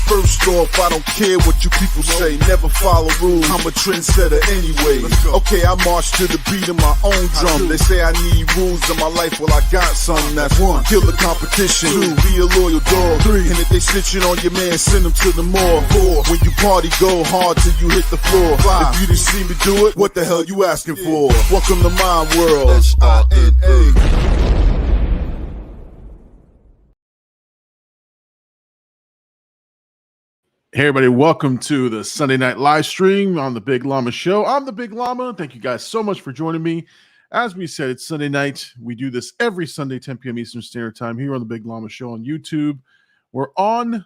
First off, I don't care what you people say. Never follow rules. I'm a trendsetter anyway. Okay, I march to the beat of my own drum. They say I need rules in my life. Well, I got some. That's one. Kill the competition. Two. Be a loyal dog. Three. And if they snitching on your man, send them to the morgue. Four. When you party, go hard till you hit the floor. Five. If you didn't see me do it, what the hell you asking for? Welcome to my world. SINA. Hey everybody, welcome to the Sunday night live stream on the Big Llama Show. I'm the Big Llama. Thank you guys so much for joining me. As we said, it's Sunday night. We do this every Sunday, 10 p.m. Eastern Standard Time here on the Big Llama Show on YouTube. We're on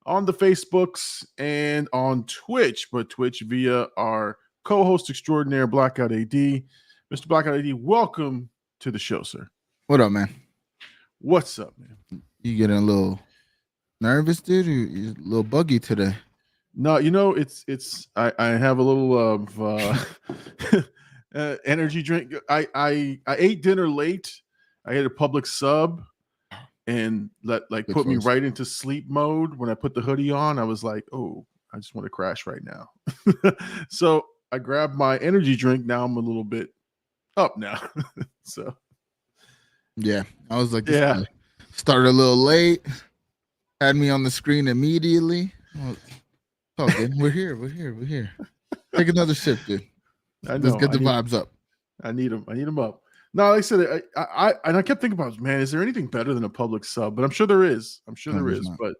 the Facebooks and on Twitch, but Twitch via our co-host extraordinaire, Blackout AD. Mr. Blackout AD, welcome to the show, sir. What up, man? What's up, man? You getting a little nervous, dude? You're a little buggy today. No, you know, I have a little of energy drink. I ate dinner late. I ate a public sub and put me right into sleep mode. When I put the hoodie on, I was like, oh, I just want to crash right now. So I grabbed my energy drink. Now I'm a little bit up now. So yeah, I was like, yeah, started a little late. Had me on the screen immediately. Well, oh, good. We're here. Take another sip, dude. Let's get the vibes up. I need them up. No, like I said, I kept thinking about, man, is there anything better than a public sub? But I'm sure there is. There is, but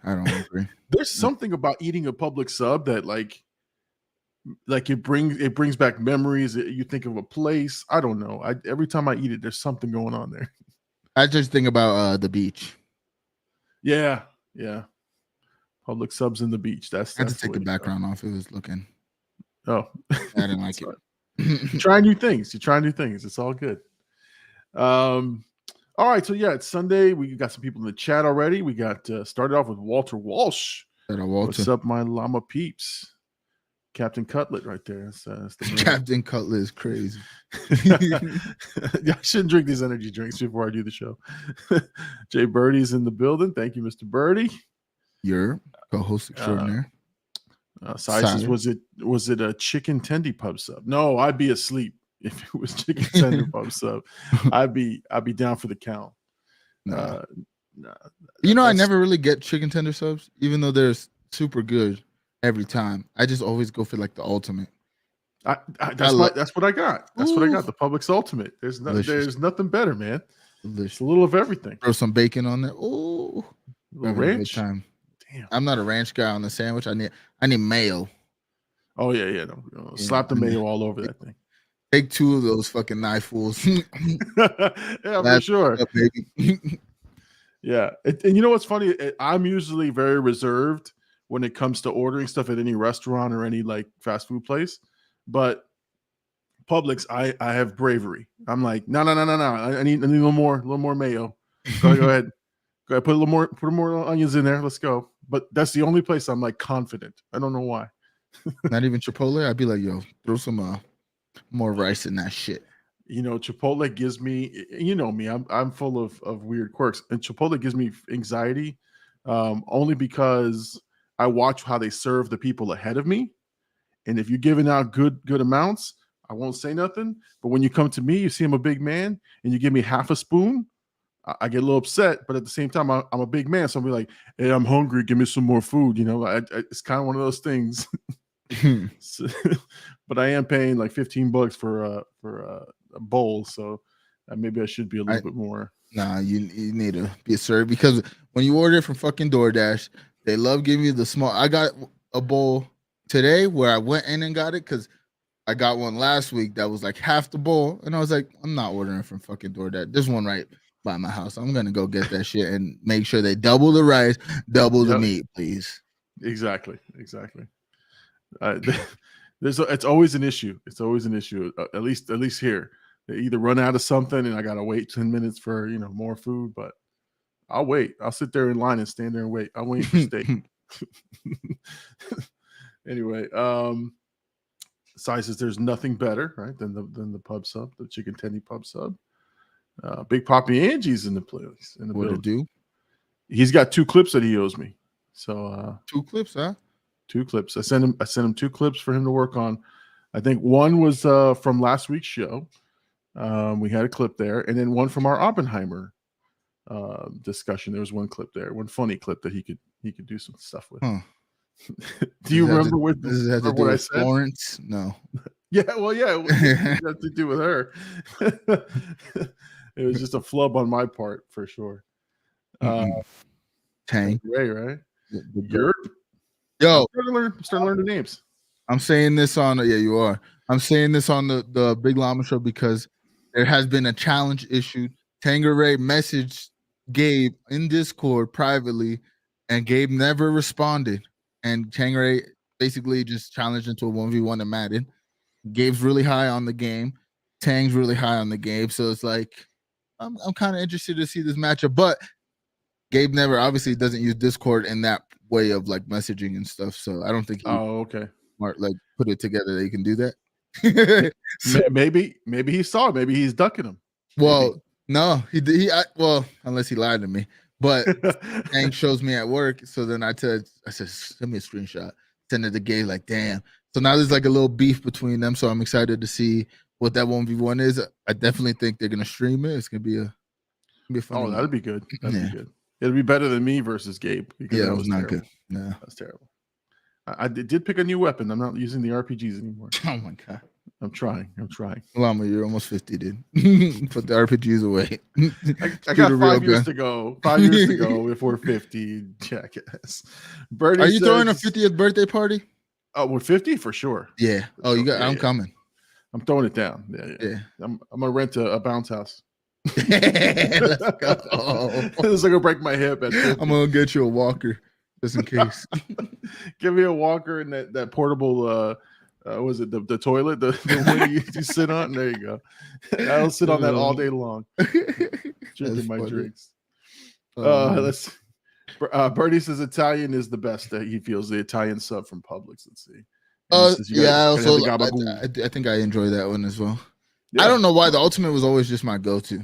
I don't agree. There's something about eating a public sub that like it brings back memories. You think of a place. I don't know. Every time I eat it, there's something going on there. I just think about the beach. Yeah. Public subs in the beach. I had to take the background off. It was looking. Oh, I didn't like it. You try new things. It's all good. All right. So yeah, it's Sunday. We got some people in the chat already. We got started off with Walter Walsh. What's up, my llama peeps? Captain Cutlet right there. That's the Captain Cutlet is crazy. Yeah, I shouldn't drink these energy drinks before I do the show. Jay Birdie's in the building. Thank you, Mr. Birdie. Your co-host extraordinaire. Sizes, was it a chicken tendy pub sub? No, I'd be asleep if it was chicken tender pub sub. I'd be down for the count. Nah, I never really get chicken tender subs, even though they're super good. Every time, I just always go for like the ultimate. That's what I got. That's what I got. The Publix ultimate. There's nothing better, man. Delicious. A little of everything. Throw some bacon on there. Oh, ranch. Time. Damn. I'm not a ranch guy on the sandwich. I need mayo. Oh yeah. No, slap the mayo all over that thing. Take two of those fucking knifefuls. Yeah, for sure. Up, baby. Yeah, and you know what's funny? I'm usually very reserved when it comes to ordering stuff at any restaurant or any like fast food place. But Publix, I have bravery. I'm like, no. I need a little more mayo. Go ahead. Put a little more onions in there. Let's go. But that's the only place I'm like confident. I don't know why. Not even Chipotle. I'd be like, yo, throw some more rice in that shit. You know, Chipotle gives me, you know me, I'm full of weird quirks. And Chipotle gives me anxiety only because I watch how they serve the people ahead of me. And if you're giving out good amounts, I won't say nothing. But when you come to me, you see I'm a big man, and you give me half a spoon, I get a little upset. But at the same time, I'm a big man. So I'll be like, hey, I'm hungry. Give me some more food. You know, it's kind of one of those things. So, but I am paying like $15 for a bowl. So maybe I should be a little bit more. Nah, you need to be served, because when you order it from fucking DoorDash, they love giving you the small. I got a bowl today where I went in and got it because I got one last week that was like half the bowl. And I was like, I'm not ordering from fucking DoorDash. There's one right by my house. I'm going to go get that shit and make sure they double the rice, double the meat, please. Exactly. It's always an issue. It's always an issue. At least here. They either run out of something and I got to wait 10 minutes for, more food, but I'll wait. I'll sit there in line and stand there and wait. I'm waiting for steak. Anyway, sizes, there's nothing better, right, than the pub sub, the chicken tendy pub sub. Big Poppy Angie's in the place. What to do? He's got 2 clips that he owes me. So 2 clips, huh? 2 clips. I sent him 2 clips for him to work on. I think one was from last week's show. We had a clip there, and then one from our Oppenheimer discussion. There was one clip there, one funny clip that he could do some stuff with. Huh. Do you remember what does it have to do what I with said? Florence? No. Yeah, well, yeah, it had to do with her. It was just a flub on my part for sure. Tank. Ray, right? Yo, I'm starting to learn the names. I'm saying this on you are. I'm saying this on the Big Llama show because there has been a challenge issued. Tangeray messaged Gabe in Discord privately, and Gabe never responded. And Tangeray basically just challenged into a 1v1 in Madden. Gabe's really high on the game. Tang's really high on the game. So it's like I'm kind of interested to see this matchup, but Gabe never obviously doesn't use Discord in that way of like messaging and stuff. So I don't think okay. Smart like put it together that you can do that. So, maybe he saw it. Maybe he's ducking him. Well, no, he well, unless he lied to me. But Tang shows me at work. So then I said, send me a screenshot. Send it to Gabe, like, damn. So now there's like a little beef between them. So I'm excited to see what that 1v1 is. I definitely think they're gonna stream it. It's gonna be a fun. Oh, that'd be good. That'd be good. It'll be better than me versus Gabe. Yeah, that was not terrible. good. No, that's terrible. I did pick a new weapon. I'm not using the RPGs anymore. Oh my god. I'm trying. Llama, you're almost 50, dude. Put the RPGs away. I got 5 years to go. 5 years to go before 50. Jackass. Birdie, are you throwing a 50th birthday party? Oh, we're 50 for sure. Yeah. Oh, you got. I'm coming. I'm throwing it down. Yeah. I'm gonna rent a bounce house. Let's go. It's like gonna break my hip. I'm gonna get you a walker just in case. Give me a walker and that portable. Was it the toilet? The one you sit on? There you go. I'll sit on that all day long, drinking my drinks. Let's. Bertie says Italian is the best. He feels the Italian sub from Publix. Let's see. I think I enjoy that one as well. Yeah. I don't know why the Ultimate was always just my go-to.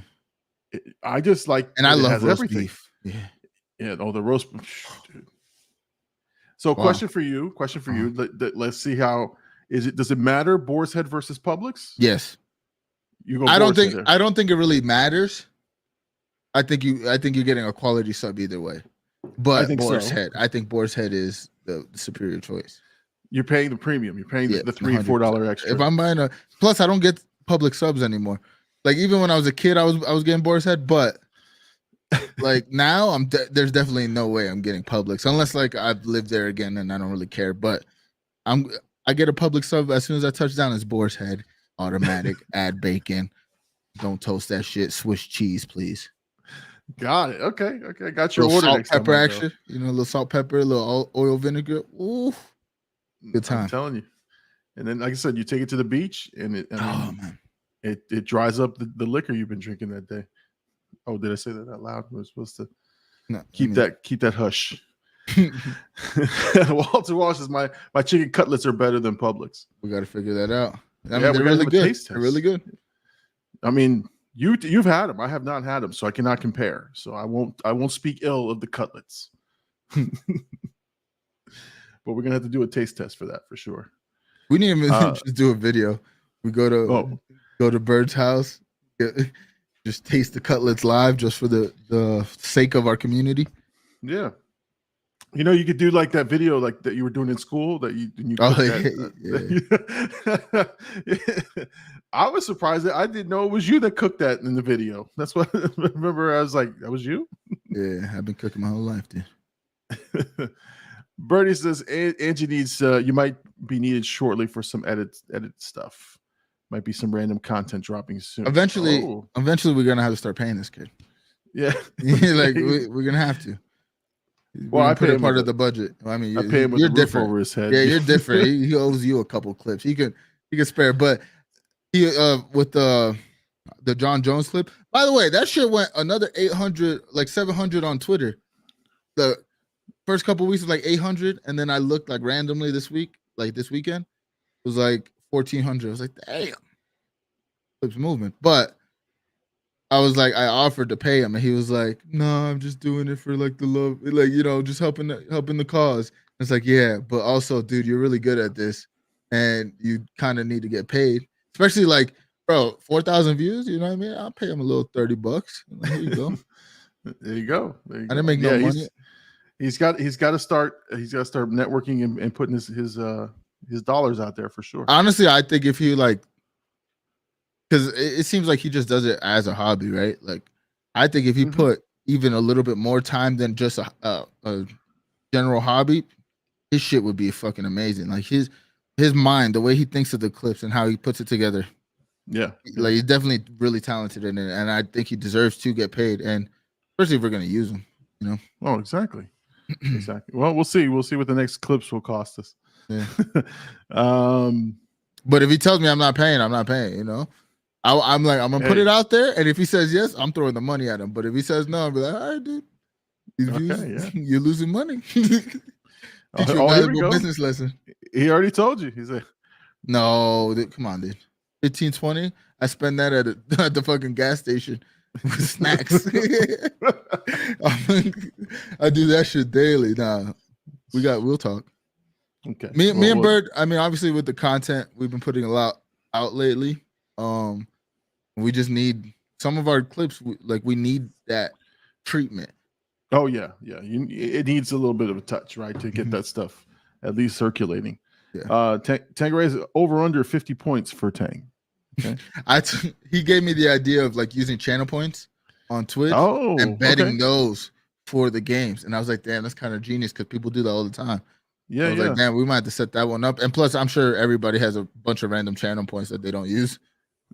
I just like, and I love roast beef. Yeah. Oh, the roast beef. Dude. So, question for you. Let's see how is it. Does it matter? Boar's Head versus Publix? Yes. You go. I don't think it really matters. I think you're getting a quality sub either way. But Boar's Head. I think Boar's Head is the superior choice. You're paying the premium. You're paying the $3-4 extra. If I'm buying plus I don't get public subs anymore. Like even when I was a kid, I was getting Boar's Head, but like now there's definitely no way I'm getting Publix unless like I've lived there again and I don't really care. But I get a public sub as soon as I touch down. It's Boar's Head, automatic. Add bacon. Don't toast that shit. Swiss cheese, please. Got it. Okay. Got your order. Salt, pepper action. A little salt, pepper, a little oil, vinegar. Ooh, good time. I'm telling you. And then, like I said, you take it to the beach, and it dries up the liquor you've been drinking that day. Oh, did I say that out loud? We're supposed to keep that hush. Walter Walsh says my chicken cutlets are better than Publix. We got to figure that out. They're really good. They're really good. I mean, you've had them. I have not had them, so I cannot compare. So I won't speak ill of the cutlets. But we're gonna have to do a taste test for that for sure. We need to just do a video. We go to Bird's house, just taste the cutlets live, just for the sake of our community. Yeah, you could do like that video like that you were doing in school that you I was surprised that I didn't know it was you that cooked that in the video. That's what I remember. I was like, that was you? Yeah, I've been cooking my whole life, dude. Bertie says Angie needs you might be needed shortly for some edit stuff. Might be some random content dropping soon. Eventually we're gonna have to start paying this kid. Yeah. Like we're gonna have to. Well, I pay him part of the budget. I mean, I pay him with you're the different. Roof over his head. Yeah, you're different. He owes you a couple clips. He can spare, but he with the John Jones clip. By the way, that shit went another 800, like 700 on Twitter. The first couple of weeks was like 800, and then I looked like randomly this weekend, it was like 1,400. I was like, damn, clips movement. But I was like, I offered to pay him, and he was like, "No, I'm just doing it for like the love, like just helping the cause." It's like, yeah, but also, dude, you're really good at this, and you kind of need to get paid, especially like, bro, 4,000 views. You know what I mean? I'll pay him a little $30. Here you go. There you go. There you I go. didn't make no money. He's got to start networking and putting his dollars out there for sure. Honestly, I think if you like, because it seems like he just does it as a hobby, right? Like, I think if he put even a little bit more time than just a general hobby, his shit would be fucking amazing. Like his mind, the way he thinks of the clips and how he puts it together. Yeah. Like he's definitely really talented in it, and I think he deserves to get paid, and especially if we're gonna use him, you know. Oh, exactly. Exactly. Well, we'll see. We'll see what the next clips will cost us. Yeah. But if he tells me I'm not paying, I'm not paying, you know. I'm like, I'm gonna put it out there, and if he says yes, I'm throwing the money at him. But if he says no, I'll be like, all right, dude, these views, you're losing money. Teach you a valuable business lesson. He already told you. He said, no, come on, dude. 15, 20. I spend that at the fucking gas station with snacks. I do that shit daily. Nah, we'll talk. Okay. Me and Bird, I mean, obviously with the content, we've been putting a lot out lately. We just need some of our clips. We need that treatment. Oh yeah. It needs a little bit of a touch, right, to get that stuff at least circulating. Yeah. Tangeray is over under 50 points for Tang. Okay. He gave me the idea of like using channel points on Twitch and betting those for the games, and I was like, damn, that's kind of genius because people do that all the time. Yeah, I was like, damn, we might have to set that one up. And plus, I'm sure everybody has a bunch of random channel points that they don't use.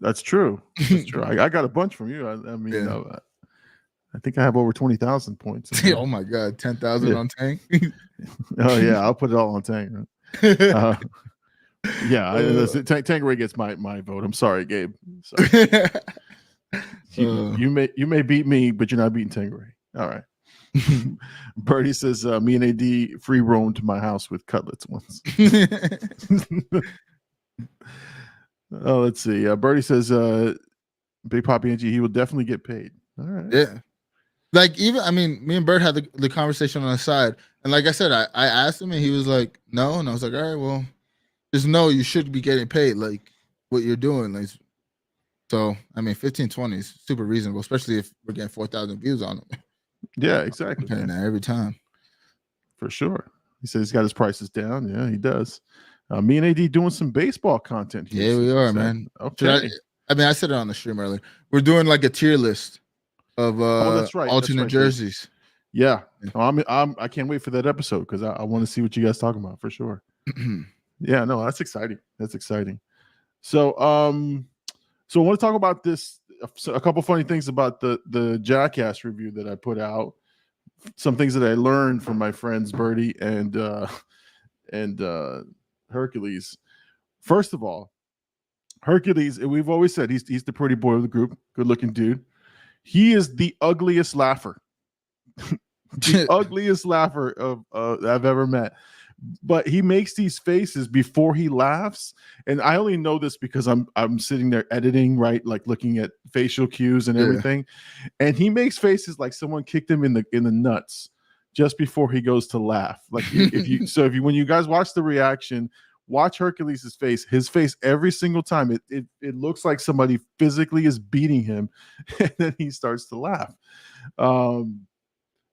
That's true. That's true. I got a bunch from you. I mean, I think I have over 20,000 points. Oh my god, 10,000 on Tang. Oh yeah, I'll put it all on Tang. Right? Tangeray gets my vote. I'm sorry, Gabe. Sorry. You may beat me, but you're not beating Tangeray. All right. Birdie says, me and AD free roam to my house with cutlets once. Oh, let's see. Birdie says, Big Poppy Angie, he will definitely get paid. All right. Yeah. Like, even, I mean, me and Bird had the conversation on the side. And like I said, I asked him and he was like, no. And I was like, all right, well, just know you should be getting paid, like what you're doing. Like, so, I mean, 15-20 is super reasonable, especially if we're getting 4,000 views on it. Yeah, exactly. I'm paying that every time. For sure. He says he's got his prices down. Yeah, he does. Me and AD doing some baseball content here. Yeah, we are, man. Okay. I mean, I said it on the stream earlier. We're doing like a tier list of that's right. alternate jerseys. Yeah. I can't wait for that episode because I want to see what you guys talking about for sure. Yeah, no, that's exciting. That's exciting. So I want to talk about this. A couple funny things about the Jackass review that I put out. Some things that I learned from my friends Birdie and Hercules. First of all, Hercules, we've always said he's the pretty boy of the group, good looking dude. He is the ugliest laugher, the ugliest laugher of I've ever met. But he makes these faces before he laughs, and I only know this because I'm sitting there editing, right, like looking at facial cues and everything, and he makes faces like someone kicked him in the nuts just before he goes to laugh. Like when you guys watch the reaction, watch Hercules' face. His face every single time it looks like somebody physically is beating him, and then he starts to laugh.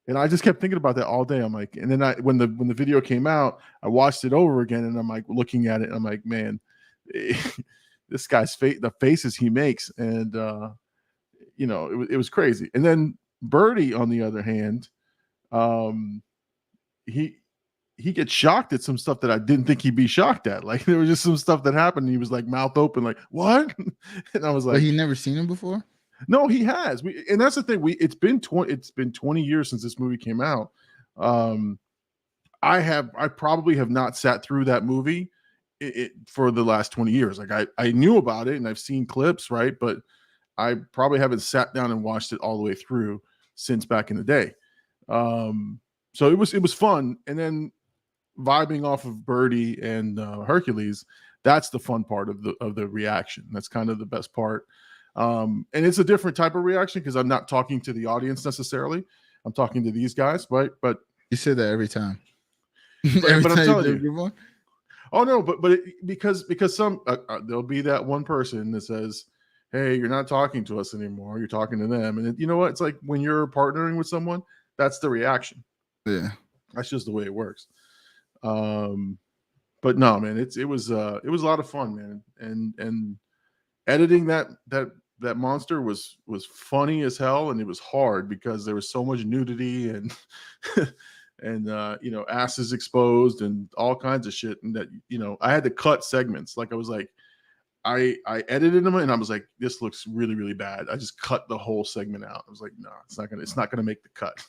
And I just kept thinking about that all day. I'm like, and then when the video came out, I watched it over again, and I'm like looking at it, and I'm like, man, this guy's face, the faces he makes, and it was crazy. And then Birdie, on the other hand, he gets shocked at some stuff that I didn't think he'd be shocked at. Like there was just some stuff that happened, and he was like mouth open, like what? And I was like, but he never seen him before. No, he has. And that's the thing. It's been 20 years since this movie came out. I probably have not sat through that movie for the last 20 years. Like I knew about it and I've seen clips, right? But I probably haven't sat down and watched it all the way through since back in the day. So it was fun. And then vibing off of Birdie and Hercules, that's the fun part of the reaction. That's kind of the best part. And it's a different type of reaction because I'm not talking to the audience necessarily. I'm talking to these guys, right? But you say that every time. But, but I'm telling you, good one. oh no, because some there'll be that one person that says, "Hey, you're not talking to us anymore. You're talking to them." And you know what? It's like when you're partnering with someone, that's the reaction. Yeah, that's just the way it works. But no, man, it was a lot of fun, man, and editing that monster was funny as hell, and it was hard because there was so much nudity and and you know, asses exposed and all kinds of shit, and that, you know, I had to cut segments. Like I was like, I edited them and I was like, this looks really, really bad. I just cut the whole segment out. I was like, no, it's not gonna make the cut.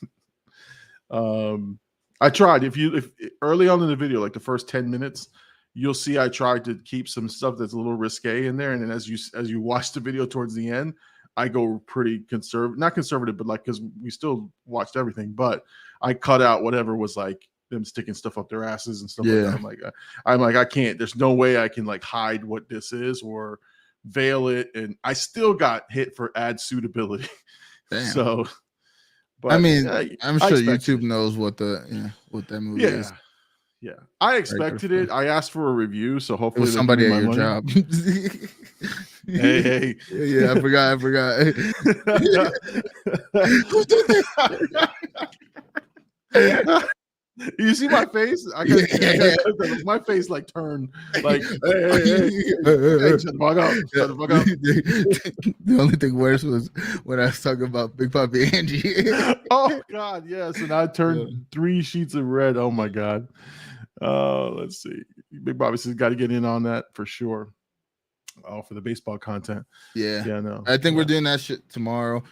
I tried. If early on in the video, like the first 10 minutes, you'll see I tried to keep some stuff that's a little risque in there. And then as you watch the video towards the end, I go pretty not conservative, but like, because we still watched everything, but I cut out whatever was like them sticking stuff up their asses and stuff like that. I'm like, I can't. There's no way I can like hide what this is or veil it. And I still got hit for ad suitability. Damn. So, but I mean, I'm sure YouTube knows what that movie is. Yeah, I expected it. I asked for a review, so hopefully it was somebody at your job. Hey. Yeah, I forgot. Who did that? You see my face? I got my face like turned like, hey, shut the fuck up. Shut the fuck up. The only thing worse was when I was talking about Big Papi Angie. Oh God, yes. And I turned 3 sheets of red. Oh my God. Let's see. Big Bobby says got to get in on that for sure. Oh, for the baseball content. Yeah. No. I think we're doing that shit tomorrow.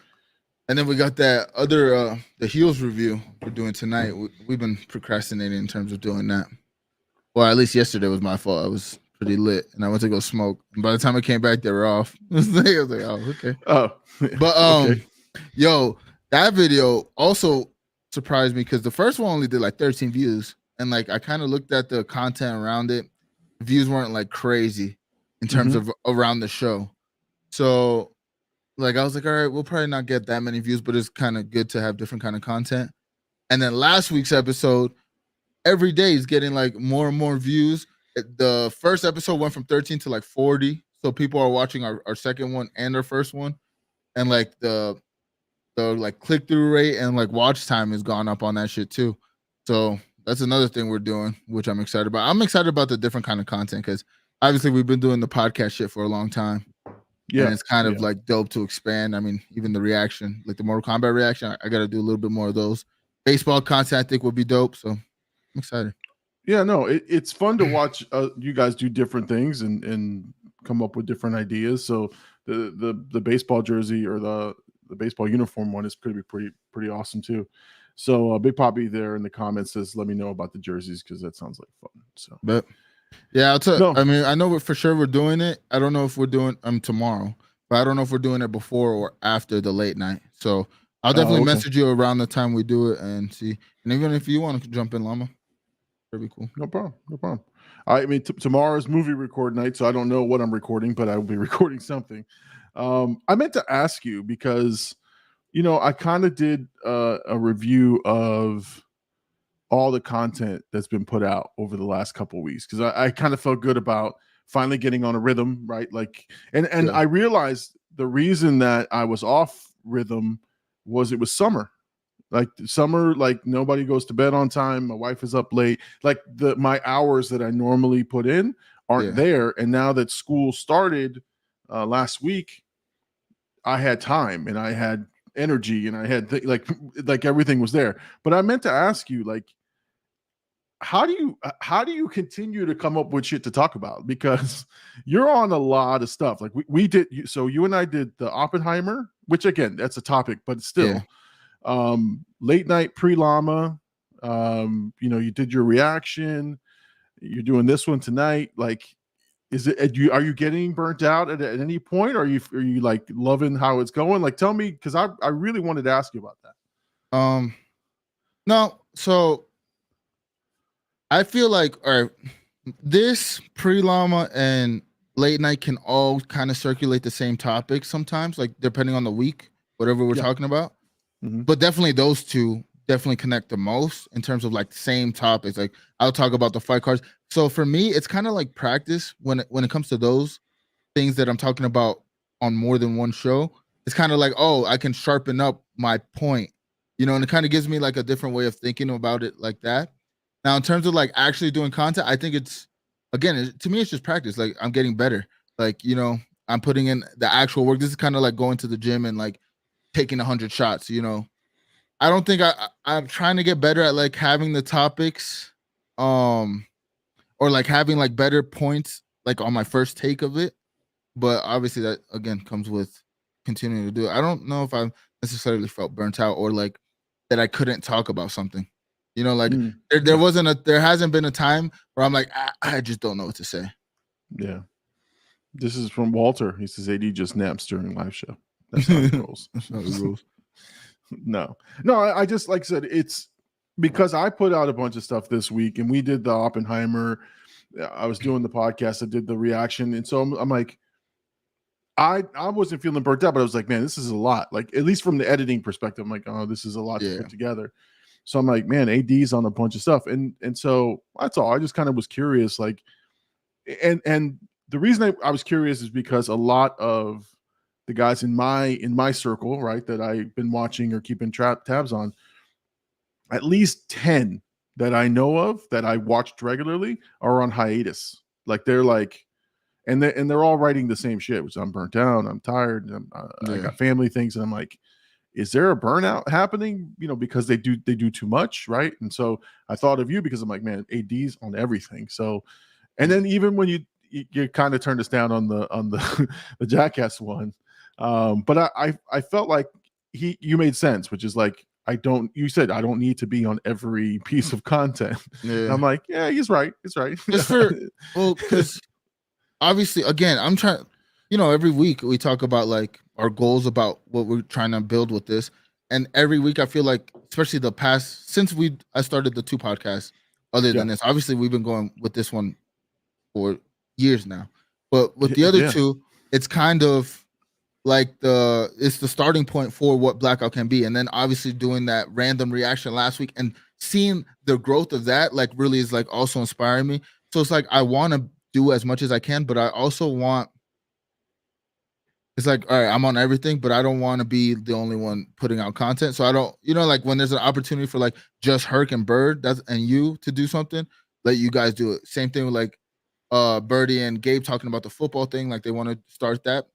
And then we got that other the Heels review we're doing tonight. We've been procrastinating in terms of doing that. Well, at least yesterday was my fault. I was pretty lit and I went to go smoke. And by the time I came back, they were off. I was like, oh, okay. Oh. But okay. Yo, that video also surprised me because the first one only did like 13 views. And like I kind of looked at the content around it. Views weren't like crazy in terms of around the show. So like I was like, all right, we'll probably not get that many views, but it's kind of good to have different kind of content. And then last week's episode, every day is getting like more and more views. The first episode went from 13 to like 40. So people are watching our second one and our first one. And like the like click-through rate and like watch time has gone up on that shit too. So that's another thing we're doing, which I'm excited about. I'm excited about the different kind of content because obviously we've been doing the podcast shit for a long time. Yeah. And it's kind of like dope to expand. I mean, even the reaction, like the Mortal Kombat reaction, I got to do a little bit more of those. Baseball content, I think, would be dope. So I'm excited. Yeah, no, it's fun to watch you guys do different things and come up with different ideas. So the baseball jersey or the baseball uniform one is pretty awesome too. So Big Papi there in the comments says, let me know about the jerseys because that sounds like fun. So, but yeah, I'll tell. No. I mean, I know for sure we're doing it. I don't know if we're doing tomorrow, but I don't know if we're doing it before or after the late night. So I'll definitely message you around the time we do it and see. And even if you want to jump in, Llama, that'd be cool. No problem. I mean, tomorrow's movie record night, so I don't know what I'm recording, but I will be recording something. I meant to ask you because, you know, I kind of did a review of all the content that's been put out over the last couple of weeks because I kind of felt good about finally getting on a rhythm, right? Like, and I realized the reason that I was off rhythm was it was summer. Like summer, like nobody goes to bed on time. My wife is up late. Like my hours that I normally put in aren't there. And now that school started last week, I had time and I had energy and I had like everything was there. But I meant to ask you, like, how do you continue to come up with shit to talk about? Because you're on a lot of stuff. Like we did. So you and I did the Oppenheimer, which again, that's a topic, but still late night pre-llama. You know, you did your reaction. You're doing this one tonight. Like, are you getting burnt out at any point? Are you like loving how it's going? Like, tell me, because I really wanted to ask you about that. No, so I feel like, all right, this pre-llama and late night can all kind of circulate the same topics sometimes, like depending on the week, whatever we're Yeah. talking about. Mhm. But definitely those two definitely connect the most in terms of like same topics. Like I'll talk about the fight cards. So for me, it's kind of like practice when it comes to those things that I'm talking about on more than one show. It's kind of like, oh, I can sharpen up my point, and it kind of gives me like a different way of thinking about it like that. Now, in terms of like actually doing content, I think it's again, to me, it's just practice. Like I'm getting better. Like, I'm putting in the actual work. This is kind of like going to the gym and like taking 100 shots, I don't think I'm trying to get better at like having the topics, or like having like better points like on my first take of it. But obviously that again comes with continuing to do it. I don't know if I necessarily felt burnt out or like that I couldn't talk about something. Like there hasn't been a time where I'm like, I just don't know what to say. Yeah. This is from Walter. He says AD just naps during live show. That's how he rolls. That's how he rolls. No, I just, like I said, it's because I put out a bunch of stuff this week and we did the Oppenheimer. I was doing the podcast. I did the reaction. And so I'm like, I wasn't feeling burnt out, but I was like, man, this is a lot. Like, at least from the editing perspective, I'm like, oh, this is a lot to put together. So I'm like, man, AD's on a bunch of stuff. And so that's all. I just kind of was curious, like, and the reason I was curious is because a lot of the guys in my circle, right, that I've been watching or keeping tabs on, at least 10 that I know of that I watched regularly are on hiatus. Like they're like, and they're all writing the same shit, which I'm burnt out, I'm tired, I got family things, and I'm like, is there a burnout happening? Because they do too much, right? And so I thought of you because I'm like, man, AD's on everything. So, and then even when you kind of turned us down on the the Jackass one, but I felt like you made sense, which is like, you said I don't need to be on every piece of content. And I'm like, yeah, he's right. Just because obviously, again, I'm trying, every week we talk about like our goals about what we're trying to build with this. And every week I feel like, especially the past, since I started the 2 podcasts, other than this, obviously we've been going with this one for years now. But with the other 2, it's kind of like it's the starting point for what Blackout can be. And then obviously doing that random reaction last week and seeing the growth of that, like really is like also inspiring me. So it's like, I want to do as much as I can, but I also want, it's like, all right, I'm on everything, but I don't want to be the only one putting out content. So I don't, like when there's an opportunity for like just Herc and Bird and you to do something, let you guys do it. Same thing with like Birdie and Gabe talking about the football thing, like they want to start that.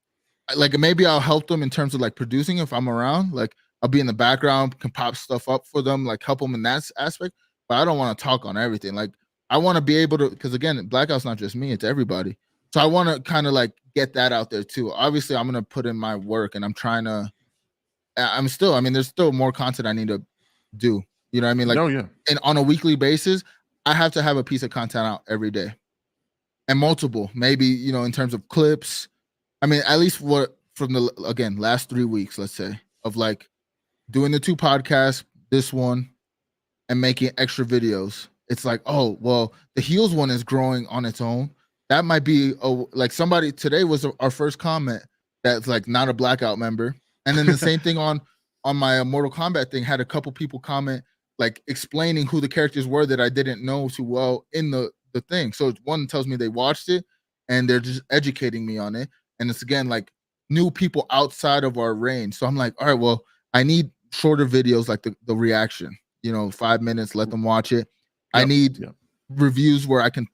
Like maybe I'll help them in terms of like producing if I'm around. Like I'll be in the background, can pop stuff up for them, like help them in that aspect. But I don't want to talk on everything. Like I want to be able to, because again, Blackout's not just me, it's everybody. So I want to kind of like get that out there too. Obviously, I'm going to put in my work and there's still more content I need to do. You know what I mean? Like, and on a weekly basis, I have to have a piece of content out every day and multiple, maybe, in terms of clips. I mean, at least what from the, again, last 3 weeks, let's say, of like doing the 2 podcasts, this one, and making extra videos. It's like, oh, well, the heels one is growing on its own. That might be like somebody today was our first comment that's like not a Blackout member. And then the same thing on my Mortal Kombat thing, had a couple people comment like explaining who the characters were that I didn't know too well in the thing. So one tells me they watched it and they're just educating me on it. And it's again like new people outside of our range. So I'm like, all right, well, I need shorter videos like the reaction, 5 minutes, let them watch it. I need reviews where I can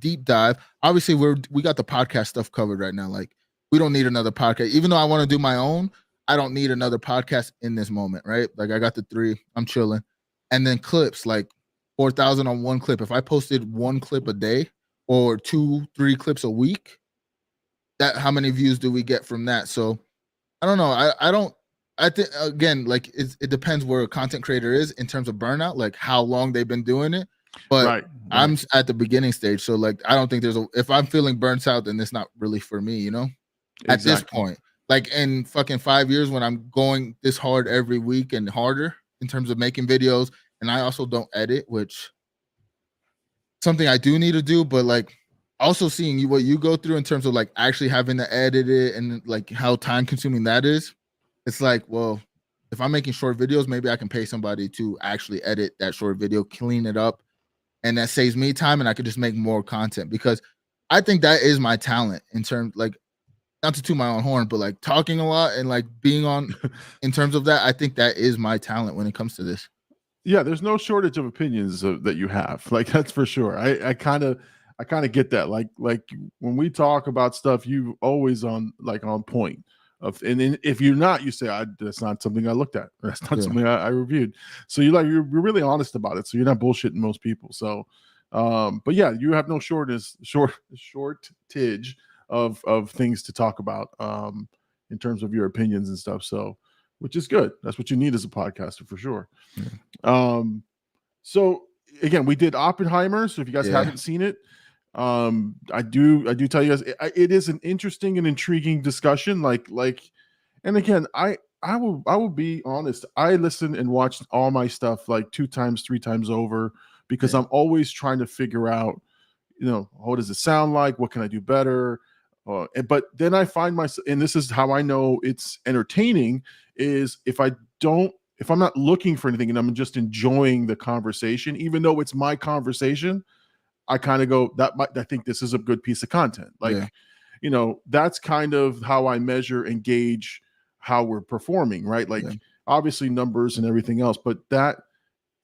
deep dive. Obviously, we got the podcast stuff covered right now. Like we don't need another podcast. Even though I want to do my own, I don't need another podcast in this moment, right? Like I got the 3, I'm chilling. And then clips, like 4,000 on one clip. If I posted 1 clip a day or 2-3 clips a week, how many views do we get from that? So I don't know. I think again, like it depends where a content creator is in terms of burnout, like how long they've been doing it. But right. I'm at the beginning stage. So like, I don't think if I'm feeling burnt out, then it's not really for me, at this point, like in fucking 5 years when I'm going this hard every week and harder in terms of making videos. And I also don't edit, which something I do need to do, but like, also seeing you what you go through in terms of like actually having to edit it and like how time consuming that is. It's like, well, if I'm making short videos, maybe I can pay somebody to actually edit that short video, clean it up, and that saves me time, and I could just make more content because I think that is my talent in terms like not to toot my own horn, but like talking a lot and like being on in terms of that, I think that is my talent when it comes to this. Yeah, there's no shortage of opinions that you have. Like that's for sure. I kind of get that. Like when we talk about stuff, you always on point. And then if you're not, you say that's not something I looked at. That's not something I reviewed. So you're really honest about it. So you're not bullshitting most people. So, but yeah, you have no shortage of things to talk about in terms of your opinions and stuff. So, which is good. That's what you need as a podcaster for sure. Yeah. So again, we did Oppenheimer. So if you guys haven't seen it, I do tell you guys it is an interesting and intriguing discussion. Like, and again, I will be honest. I listened and watched all my stuff like 2 times, 3 times over because I'm always trying to figure out, what does it sound like? What can I do better? But then I find myself, and this is how I know it's entertaining, is if I'm not looking for anything and I'm just enjoying the conversation, even though it's my conversation, I kind of go, I think this is a good piece of content. Like, that's kind of how I measure and gauge how we're performing, right? Like obviously numbers and everything else, but that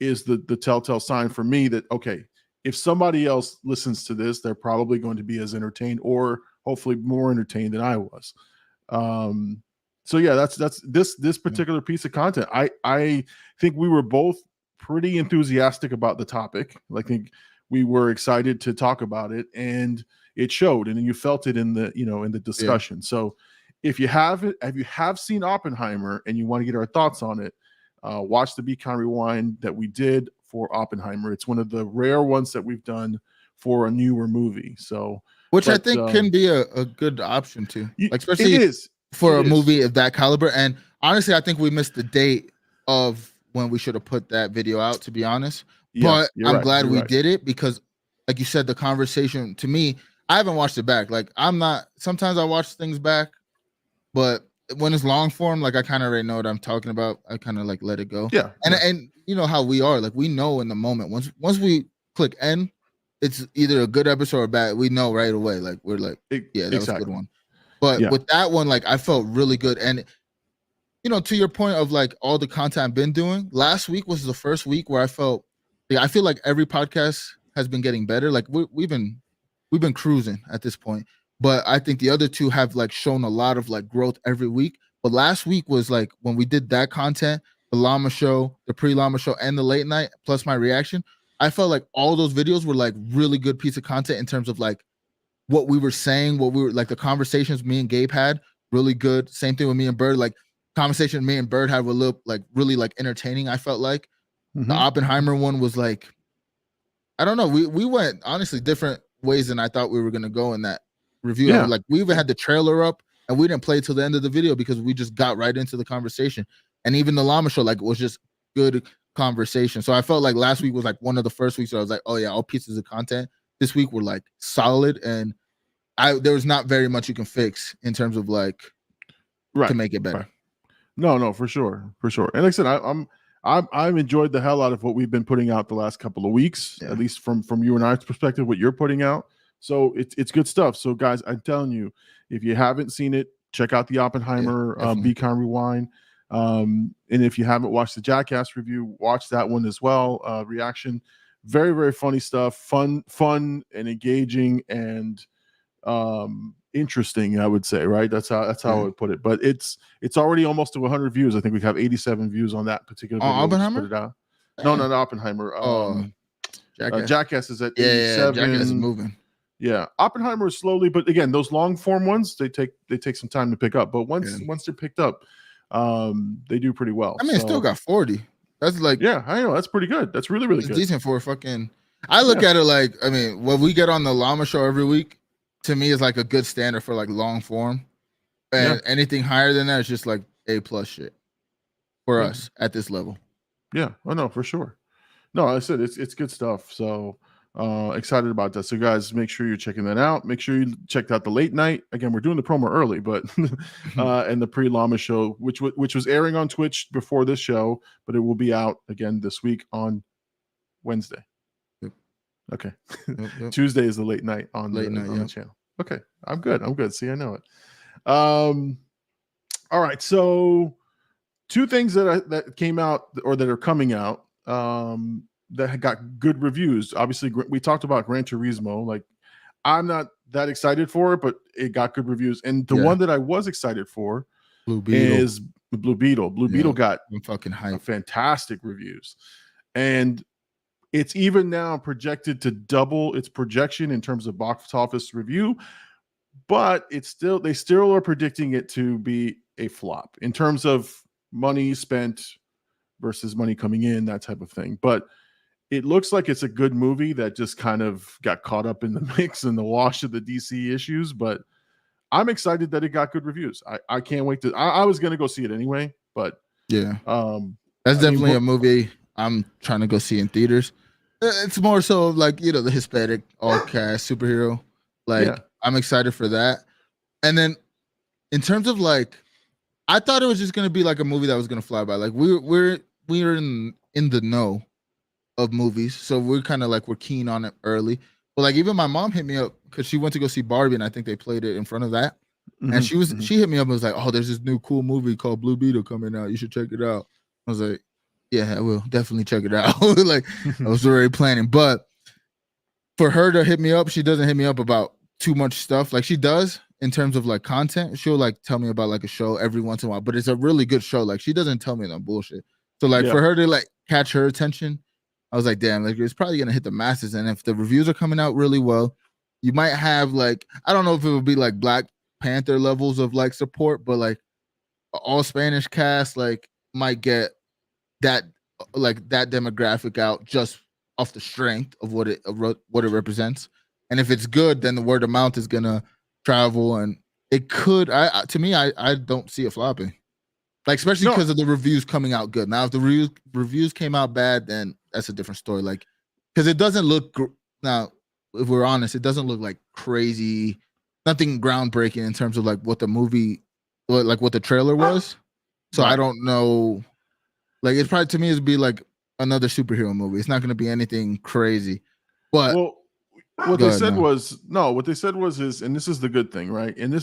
is the telltale sign for me that, okay, if somebody else listens to this, they're probably going to be as entertained or hopefully more entertained than I was. So yeah, that's this particular piece of content. I think we were both pretty enthusiastic about the topic. I think we were excited to talk about it, and it showed, and you felt it in the in the discussion. So if you have seen Oppenheimer and you want to get our thoughts on it, watch the Be Kind Rewind that we did for Oppenheimer. It's one of the rare ones that we've done for a newer movie. So, I think can be a good option too, like especially a movie of that caliber. And honestly, I think we missed the date of when we should have put that video out, to be honest. But I'm glad we did it because, like you said, the conversation to me, I haven't watched it back. Like sometimes I watch things back, but when it's long form, like I kind of already know what I'm talking about. I kind of like let it go. Yeah. And you know how we are, like we know in the moment. Once we click end, it's either a good episode or bad. We know right away. Like we're like, that was a good one. But with that one, like I felt really good. And to your point of like all the content I've been doing, last week was the first week where I felt I feel like every podcast has been getting better. Like we've been cruising at this point. But I think the other two have like shown a lot of like growth every week. But last week was like when we did that content, the Llama show, the pre-Llama show, and the late night, plus my reaction. I felt like all those videos were like really good piece of content in terms of like what we were saying, what we were like the conversations me and Gabe had, really good. Same thing with me and Bird, like conversation me and Bird had were really like entertaining. I felt like the Oppenheimer one was like, I don't know. We went honestly different ways than I thought we were gonna go in that review. Yeah. Like we even had the trailer up and we didn't play till the end of the video because we just got right into the conversation. And even the Llama show, like was just good conversation. So I felt like last week was like one of the first weeks where I was like, oh yeah, all pieces of content this week were like solid, and there was not very much you can fix in terms of like to make it better. Right. No, for sure. And like I said, I've enjoyed the hell out of what we've been putting out the last couple of weeks, at least from you and I's perspective, what you're putting out. So it's good stuff. So guys, I'm telling you, if you haven't seen it, check out the Oppenheimer Be Kind Rewind. And if you haven't watched the Jackass review, watch that one as well. Reaction, very, very funny stuff, fun and engaging and interesting, I would say, right? That's how I would put it. But it's already almost to 100 views. I think we have 87 views on that particular video. Oppenheimer? Put it out. No, not Oppenheimer. Jackass is at 87. Jackass is moving. Yeah, Oppenheimer is slowly, but again, those long form ones they take some time to pick up. But once they're picked up, they do pretty well. I mean, it still got 40. That's like I know that's pretty good. That's really good. Decent for a fucking. I look at it like, I mean, what we get on the Llama show every week to me is like a good standard for like long form, and anything higher than that is just like A+ shit for us at this level. Yeah, oh no, for sure. No, I said it's good stuff. So Excited about that. So guys, make sure you're checking that out. Make sure you checked out the late night. Again, we're doing the promo early, but and the pre-llama show, which was airing on Twitch before this show, but it will be out again this week on Wednesday. Yep. Okay. Yep. Tuesday is the late night on the channel. Okay. I'm good. See, I know it. All right. So two things that came out or that are coming out that got good reviews. Obviously, we talked about Gran Turismo. Like, I'm not that excited for it, but it got good reviews. And the one that I was excited for is Blue Beetle. Blue Beetle got fucking hype. Fantastic reviews. And it's even now projected to double its projection in terms of box office review, but they still are predicting it to be a flop in terms of money spent versus money coming in, that type of thing. But it looks like it's a good movie that just kind of got caught up in the mix and the wash of the DC issues. But I'm excited that it got good reviews. I can't wait to. I was going to go see it anyway, but yeah, that's definitely a movie I'm trying to go see in theaters. It's more so like, the Hispanic all cast superhero. Like, I'm excited for that. And then in terms of like, I thought it was just gonna be like a movie that was gonna fly by. Like we're in the know of movies, so we're kind of like we're keen on it early. But like even my mom hit me up because she went to go see Barbie, and I think they played it in front of that. And she hit me up and was like, "Oh, there's this new cool movie called Blue Beetle coming out. You should check it out." I was like, "Yeah, I will definitely check it out." Like I was already planning, but for her to hit me up, she doesn't hit me up about too much stuff. Like she does in terms of like content. She'll like tell me about like a show every once in a while, but it's a really good show. Like she doesn't tell me that bullshit. So like for her to like catch her attention, I was like, damn, like it's probably gonna hit the masses. And if the reviews are coming out really well, you might have like, I don't know if it would be like Black Panther levels of like support, but like all Spanish cast like might get that demographic out just off the strength of what it represents. And if it's good, then the word of mouth is gonna travel, and it could. To me, I don't see it flopping. Like especially because of the reviews coming out good. Now, if the reviews came out bad, then that's a different story. Like because it doesn't look now. If we're honest, it doesn't look like crazy, nothing groundbreaking in terms of like what the movie, like what the trailer was. So I don't know. Like it's probably to me it'd be like another superhero movie. It's not going to be anything crazy. But what they said was and this is the good thing, right? And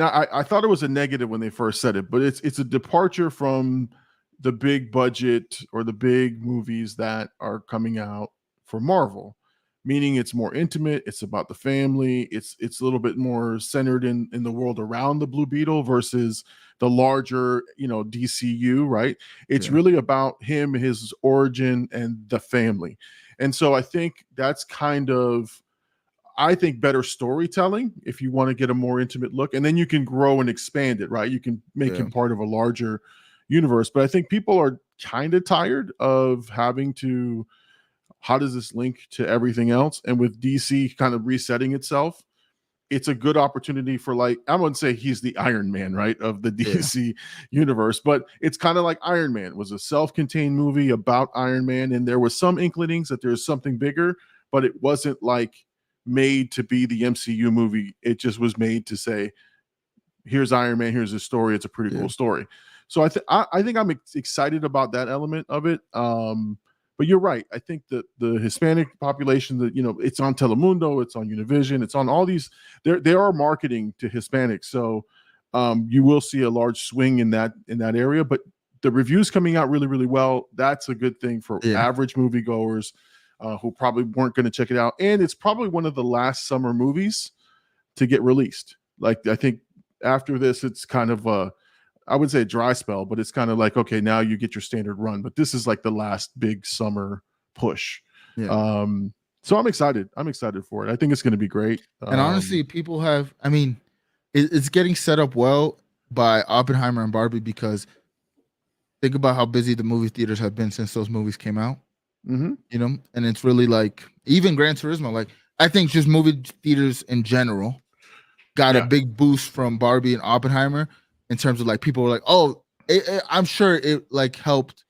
I thought it was a negative when they first said it, but it's a departure from the big budget or the big movies that are coming out for Marvel, meaning it's more intimate. It's about the family. It's a little bit more centered in the world around the Blue Beetle versus the larger, DCU, right? It's really about him, his origin, and the family. And so I think that's kind of, better storytelling if you want to get a more intimate look, and then you can grow and expand it, right? You can make him part of a larger universe. But I think people are kind of tired of having to, how does this link to everything else? And with DC kind of resetting itself, it's a good opportunity for, like, I wouldn't say he's the Iron Man, right, of the DC universe, but it's kind of like Iron Man was a self-contained movie about Iron Man, and there was some inklings that there's something bigger, but it wasn't like made to be the MCU movie. It just was made to say, here's Iron Man, here's his story. It's a pretty cool story. So I think I'm excited about that element of it. But you're right. I think that the Hispanic population, that it's on Telemundo, it's on Univision, it's on all these. They are marketing to Hispanics, so you will see a large swing in that area. But the reviews coming out really, really well. That's a good thing for average moviegoers who probably weren't going to check it out. And it's probably one of the last summer movies to get released. Like I think after this, it's kind of I would say a dry spell, but it's kind of like, okay, now you get your standard run, but this is like the last big summer push. So I'm excited for it. I think it's going to be great. And honestly, people have, it's getting set up well by Oppenheimer and Barbie, because think about how busy the movie theaters have been since those movies came out. And it's really like, even Gran Turismo, like I think just movie theaters in general got a big boost from Barbie and Oppenheimer. In terms of like people were like, oh, I'm sure it like helped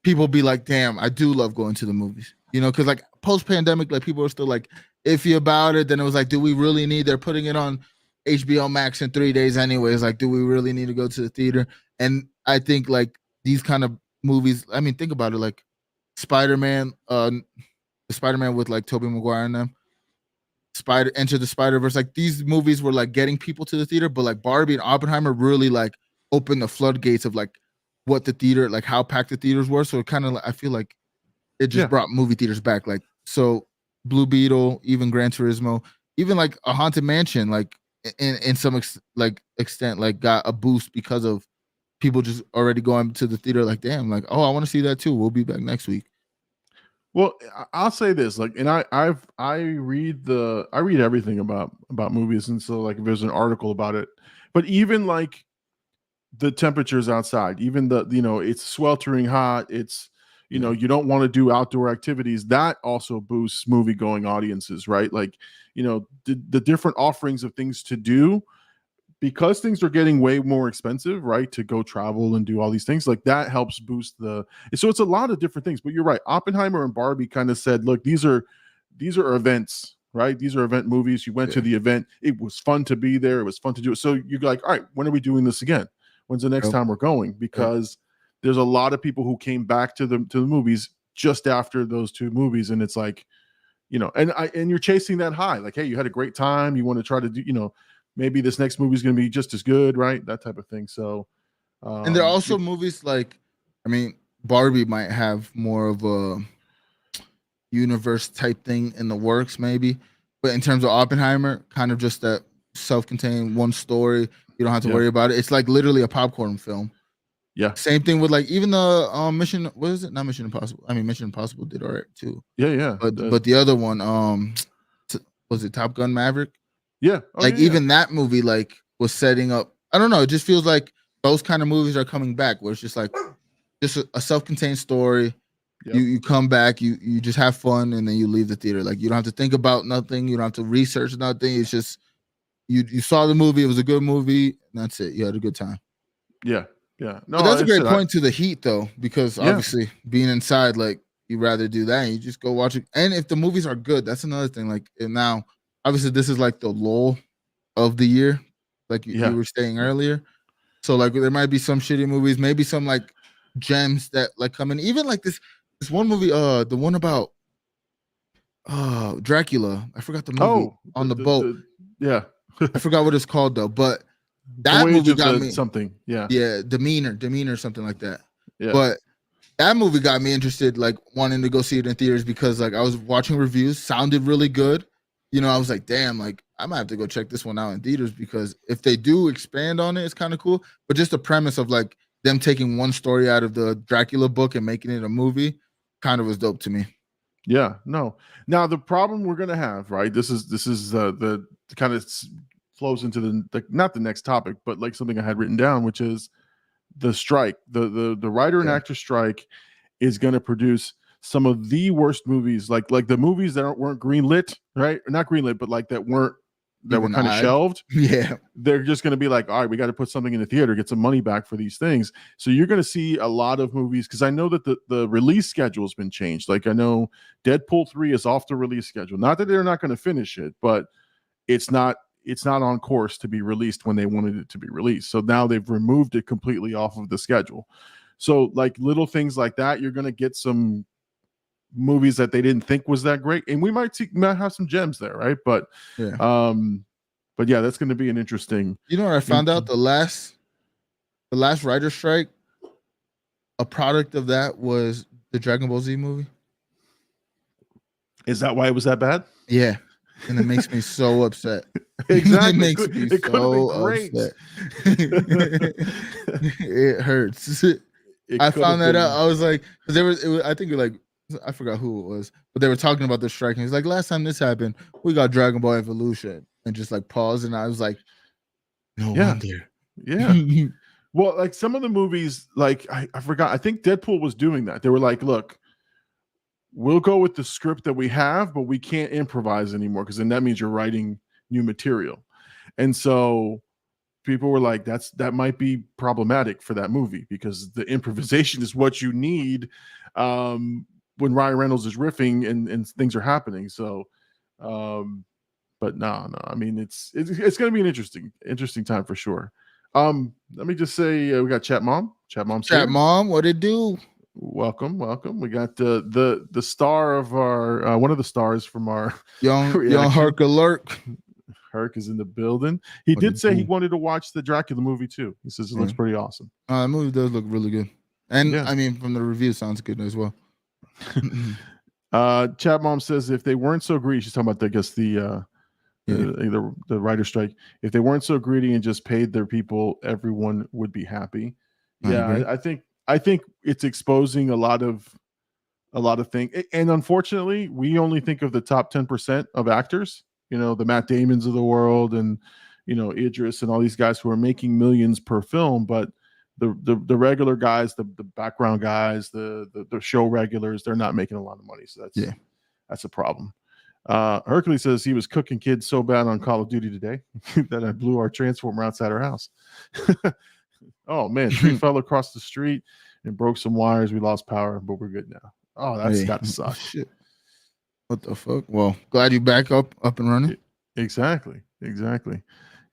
people be like, damn, I do love going to the movies. You know, because like post pandemic, like people were still like iffy about it. Then it was like, do we really need? They're putting it on HBO Max in 3 days anyways. Like, do we really need to go to the theater? And I think like these kind of movies. I mean, think about it. Like Spider Man, the Spider Man with like Tobey Maguire and them. Enter the Spider Verse. Like these movies were like getting people to the theater, but like Barbie and Oppenheimer really like opened the floodgates of like what the theater, like how packed the theaters were. So it kind of, I feel like it just Yeah. brought movie theaters back. Like so, Blue Beetle, even Gran Turismo, even like a Haunted Mansion, like in some extent, like got a boost because of people just already going to the theater. Like, damn, like oh, I want to see that too. We'll be back next week. Well, I'll say this, like, and I read everything about movies, and so like if there's an article about it, but even like the temperatures outside, even it's sweltering hot, it's you don't want to do outdoor activities. That also boosts movie going audiences, right? Like the different offerings of things to do, because things are getting way more expensive, right? To go travel and do all these things, like that helps boost so it's a lot of different things. But you're right. Oppenheimer and Barbie kind of said, look, these are events, right? These are event movies. You went to the event. It was fun to be there. It was fun to do it. So you're like, all right, when are we doing this again? When's the next time we're going? Because there's a lot of people who came back to the movies just after those two movies. And it's like, and you're chasing that high. Like, hey, you had a great time. You want to try to do, maybe this next movie is going to be just as good, right? That type of thing. So, and there are also movies like, I mean, Barbie might have more of a universe type thing in the works, maybe. But in terms of Oppenheimer, kind of just that self-contained one story. You don't have to worry about it. It's like literally a popcorn film. Yeah. Same thing with like even the Mission. What is it? Not Mission Impossible. I mean, Mission Impossible did all right too. Yeah. But the other one, was it Top Gun Maverick? Yeah. Even that movie like was setting up. I don't know. It just feels like those kind of movies are coming back, where it's just like just a self-contained story. Yep. You come back, you just have fun, and then you leave the theater. Like you don't have to think about nothing. You don't have to research nothing. It's just you saw the movie. It was a good movie. And that's it. You had a good time. Yeah. No, but that's a great point to the heat though, because obviously being inside, like you'd rather do that. And you just go watch it. And if the movies are good, that's another thing. Like and now, obviously, this is like the lull of the year, like you were saying earlier. So like there might be some shitty movies, maybe some like gems that like come in. Even like this one movie, the one about Dracula. I forgot the movie on the boat. I forgot what it's called though, but that movie got me something. Demeanor, something like that. But that movie got me interested, like wanting to go see it in theaters because like I was watching reviews, sounded really good. I was like, damn, like I might have to go check this one out in theaters, because if they do expand on it, it's kind of cool. But just the premise of like them taking one story out of the Dracula book and making it a movie kind of was dope to me. Yeah, no. Now the problem we're gonna have, right? This is the kind of flows into the not the next topic, but like something I had written down, which is the strike. The writer and actor strike is going to produce some of the worst movies, like the movies that weren't greenlit, right? Or not greenlit, but like that were kind of shelved. Yeah, they're just going to be like, all right, we got to put something in the theater, get some money back for these things. So you're going to see a lot of movies, because I know that the release schedule has been changed. Like I know Deadpool 3 is off the release schedule. Not that they're not going to finish it, but it's not on course to be released when they wanted it to be released. So now they've removed it completely off of the schedule. So like little things like that, you're going to get some movies that they didn't think was that great, and we might have some gems there, right? But that's going to be an interesting. You know what I found out? The last writer strike, a product of that was the Dragon Ball Z movie. Is that why it was that bad? Yeah, and it makes me so upset. Exactly, it makes me so upset. It hurts. I found that out. I was like, I think like. I forgot who it was, but they were talking about the strike. And he's like, last time this happened, we got Dragon Ball Evolution, and just like pause. And I was like, no wonder. Yeah. Well, like some of the movies, like I forgot. I think Deadpool was doing that. They were like, look, we'll go with the script that we have, but we can't improvise anymore, because then that means you're writing new material. And so people were like, that might be problematic for that movie, because the improvisation is what you need. when Ryan Reynolds is riffing and things are happening. So, but no, I mean it's going to be an interesting time for sure. Let me just say we got Chat Mom. Chat Mom's Chat here. Mom, what it do? Welcome. We got the star of our one of the stars from our Young reaction. Herc alert. Herc is in the building. He did say he wanted to watch the Dracula movie too. He says it looks pretty awesome. The movie does look really good, and I mean from the review, sounds good as well. Chat Mom says if they weren't so greedy, she's talking about the writer strike. If they weren't so greedy and just paid their people, everyone would be happy. Yeah, I think it's exposing a lot of things, and unfortunately, we only think of the top 10% of actors. You know, the Matt Damons of the world, and you know Idris and all these guys who are making millions per film, but the regular guys, the background guys, the show regulars, they're not making a lot of money. So that's a problem. Hercules says he was cooking kids so bad on Call of Duty today that I blew our transformer outside our house. Oh man, tree fell across the street and broke some wires. We lost power, but we're good now. Oh, that's got to suck. Shit. What the fuck? Well, glad you back up and running. Exactly.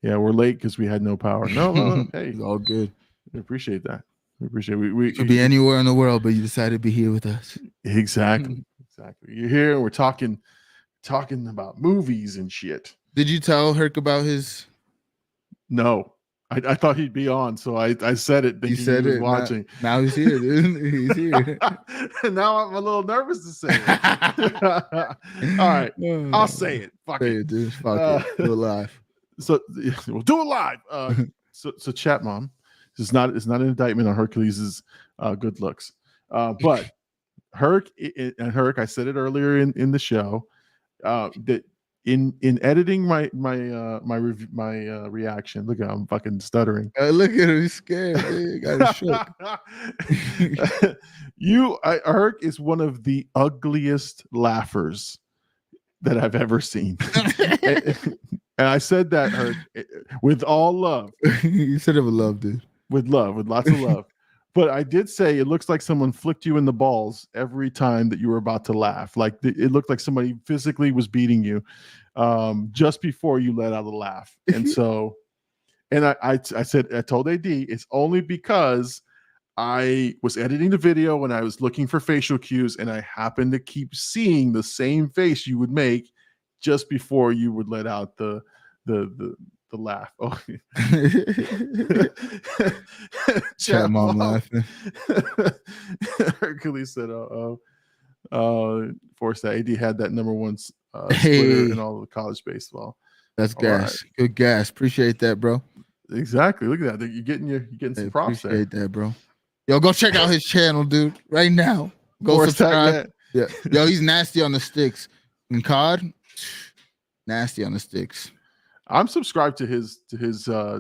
Yeah, we're late because we had no power. No, hey, it's all good. We appreciate that. We could be anywhere in the world, but you decided to be here with us. Exactly. You're here and we're talking about movies and shit. Did you tell Herc about his? No, I thought he'd be on, so I said it thinking he was watching. Now he's here, dude. He's here. Now I'm a little nervous to say it. All right, I'll say it. Fuck it, dude. Fuck it. Do it live. So we'll do it live. So Chat Mom, it's not an indictment on Hercules' good looks, but Herc, I said it earlier in the show, that in editing my reaction. Look, I'm fucking stuttering. Look at him, he's scared. Dude. Got shook. Herc is one of the ugliest laughers that I've ever seen. And I said that, Herc, with all love. You said it with love, dude. With love, with lots of love. But I did say it looks like someone flicked you in the balls every time that you were about to laugh. Like it looked like somebody physically was beating you just before you let out a laugh. And so, and I told AD it's only because I was editing the video and I was looking for facial cues, and I happened to keep seeing the same face you would make just before you would let out the laugh. Oh, Chat Mom laughing. Hercules said, forced that AD had that number one splitter in all the college baseball. That's gas. Right. Good gas. Appreciate that, bro. Exactly. Look at that. You're getting some props there. Appreciate that, bro. Yo, go check out his channel, dude. Right now. Go subscribe. Yeah. Yo, he's nasty on the sticks. And COD, nasty on the sticks. I'm subscribed to his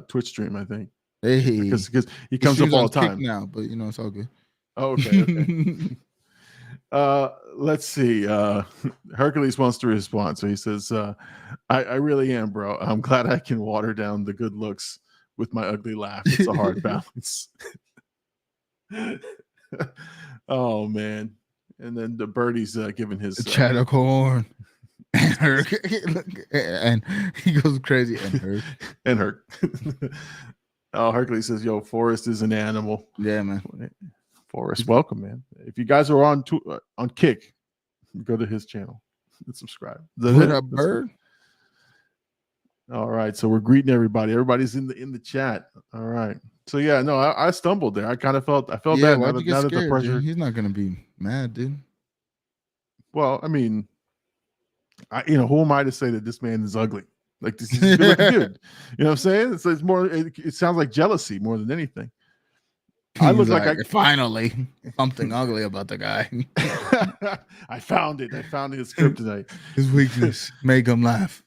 Twitch stream, I think. Hey, because he comes up all the time now, but you know it's all good. Oh, okay. Let's see. Hercules wants to respond, so he says, "I really am, bro. I'm glad I can water down the good looks with my ugly laugh. It's a hard balance." Oh man! And then the birdie's giving his Chaddock horn. And Herc, and he goes crazy. And Herc. Oh, Hercules says, "Yo, Forrest is an animal." Yeah, man. Forrest, welcome, man. If you guys are on Kick, go to his channel and subscribe. What up, bird? All right, so we're greeting everybody. Everybody's in the chat. All right. So yeah, no, I stumbled there. I felt bad. Why'd you get scared, the pressure. Dude? He's not gonna be mad, dude. Well, I mean, who am I to say that this man is ugly? Like, this is a good-looking dude. You know what I'm saying? It's more. It sounds like jealousy more than anything. I look like finally something ugly about the guy. I found it. I found his kryptonite. His weakness make him laugh.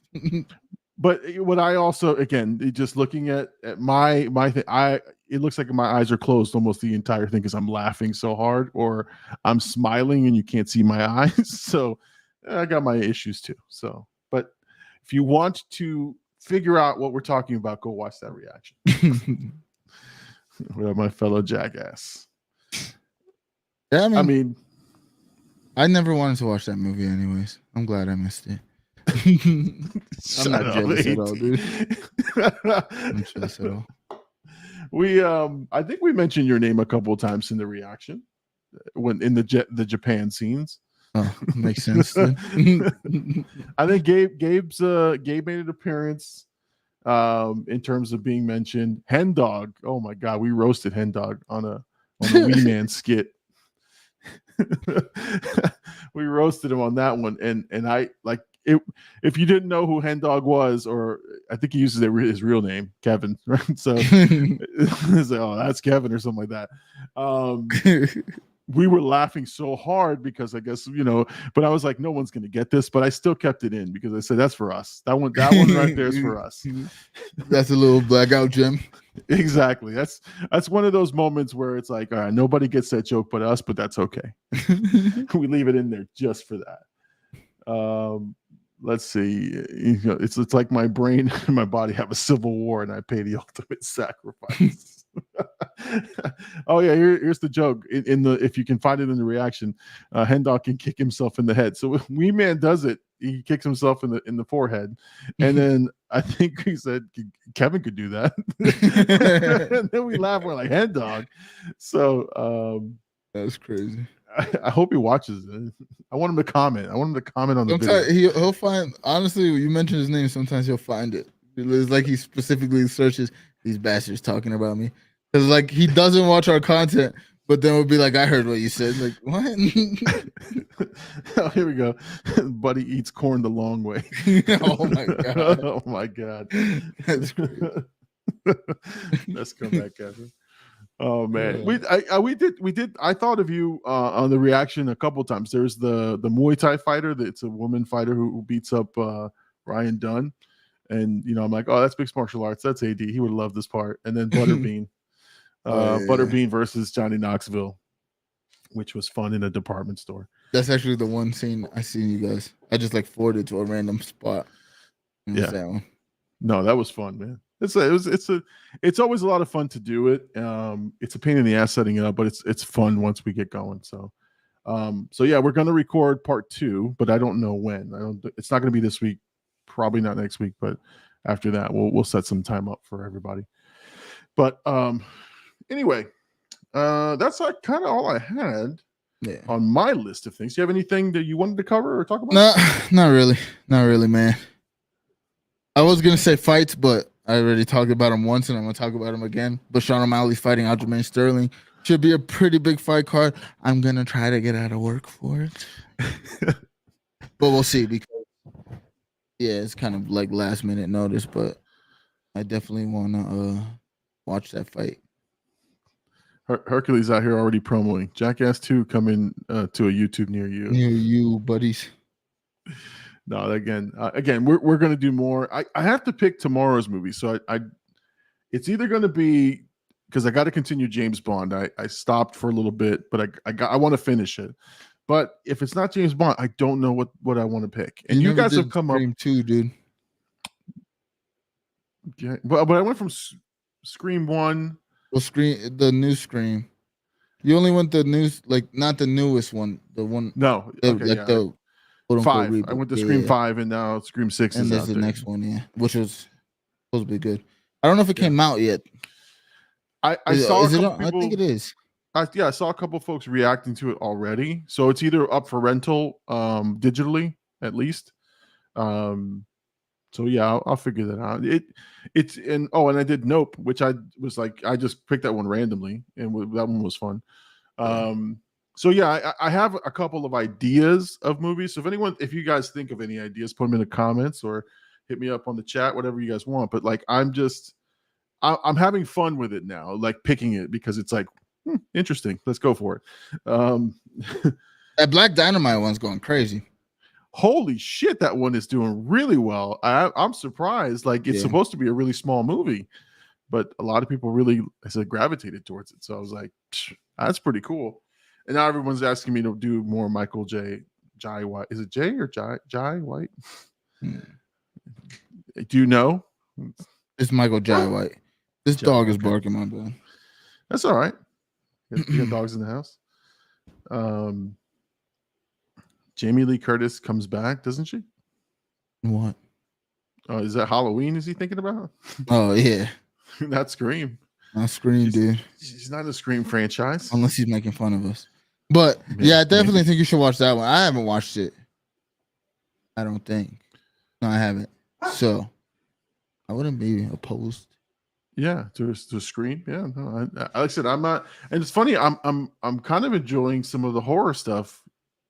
But what I also, again, just looking at my thing, it looks like my eyes are closed almost the entire thing because I'm laughing so hard, or I'm smiling and you can't see my eyes. So I got my issues too. So, but if you want to figure out what we're talking about, go watch that reaction. What up, my fellow jackass? Yeah, I mean, I never wanted to watch that movie anyways. I'm glad I missed it. I'm not jealous at all, dude. I'm jealous at all. I think we mentioned your name a couple of times in the reaction when in the Japan scenes. Oh, makes sense. I think Gabe made an appearance in terms of being mentioned. Hen Dog. Oh my god, we roasted Hen Dog on a Wee Man skit. We roasted him on that one, and I like it. If you didn't know who Hen Dog was, or I think he uses his real name, Kevin, right? So it's like, oh, that's Kevin or something like that. We were laughing so hard because I guess, but I was like, no one's going to get this, but I still kept it in because I said, that's for us. That one right there is for us. That's a little blackout gem. Exactly. That's one of those moments where it's like, all right, nobody gets that joke but us, but that's okay. We leave it in there just for that. Let's see. It's like my brain and my body have a civil war and I pay the ultimate sacrifice. Oh yeah, here's the joke. If you can find it in the reaction, Hen Dog can kick himself in the head. So when Wee Man does it, he kicks himself in the forehead, and then I think he said Kevin could do that. And then we laugh. We're like Hen Dog. So that's crazy. I hope he watches it. I want him to comment. I want him to comment on the sometimes video. He'll find. Honestly, you mentioned his name. Sometimes he'll find it. It's like he specifically searches these bastards talking about me. Because like he doesn't watch our content, but then we'll be like, I heard what you said. Like, what? Oh, here we go. Buddy eats corn the long way. Oh my god. Oh my god. That's great. Let's come back, Kevin. Oh man, we did. I thought of you on the reaction a couple times. There's the Muay Thai fighter. It's a woman fighter who beats up Ryan Dunn, and I'm like, oh, that's mixed martial arts. That's AD. He would love this part. And then Butterbean, Butterbean versus Johnny Knoxville, which was fun in a department store. That's actually the one scene I seen you guys. I just like forwarded to a random spot. Yeah, that one. No, that was fun, man. It's always a lot of fun to do it. It's a pain in the ass setting it up, but it's fun once we get going. So yeah, we're gonna record part 2, but I don't know when. It's not gonna be this week, probably not next week, but after that we'll set some time up for everybody. But anyway, that's like kind of all I had on my list of things. Do you have anything that you wanted to cover or talk about? No, not really, man. I was gonna say fights, but I already talked about him once, and I'm gonna talk about him again. But Sean O'Malley's fighting Aljamain Sterling. Should be a pretty big fight card. I'm gonna try to get out of work for it, but we'll see. Because it's kind of like last minute notice, but I definitely wanna watch that fight. Hercules out here already promoting Jackass 2 coming to a YouTube near you. Near you, buddies. No, again, we're gonna do more. I have to pick tomorrow's movie, so it's either gonna be because I got to continue James Bond. I stopped for a little bit, but I want to finish it. But if it's not James Bond, I don't know what I want to pick. And you guys have come Scream up 2, dude. Yeah, but I went from Scream 1. Well, the new Scream. You only went the new, like not the newest one. The one. No, the 5. Reboot. I went to Scream 5, and now Scream 6 and is there's out the there. next one, which was supposed to be good. I don't know if it came out yet. I saw. I think it is. I saw a couple folks reacting to it already. So it's either up for rental, digitally at least. So yeah, I'll figure that out. And I did Nope, which I was like, I just picked that one randomly, and that one was fun. So yeah, I have a couple of ideas of movies. So if you guys think of any ideas, put them in the comments or hit me up on the chat, whatever you guys want. But like, I'm having fun with it now, like picking it because it's like interesting. Let's go for it. That Black Dynamite one's going crazy. Holy shit, that one is doing really well. I'm surprised. Like it's supposed to be a really small movie, but a lot of people really, gravitated towards it. So I was like, that's pretty cool. And now everyone's asking me to do more Michael Jai White. Is it Jay or Jai White? Do you know? It's Michael Jai White. This dog is barking, my bad. That's all right. You got dogs in the house. Jamie Lee Curtis comes back, doesn't she? What? Is that Halloween? Is he thinking about? Oh yeah, Not Scream. on Scream, dude. She's not in the Scream franchise. Unless he's making fun of us. But Maybe, yeah, I definitely maybe. think you should watch that one. I haven't watched it. I don't think. No, I haven't. So I wouldn't be opposed. Yeah, to Scream. Yeah, no, like I said, I'm not. And it's funny. I'm kind of enjoying some of the horror stuff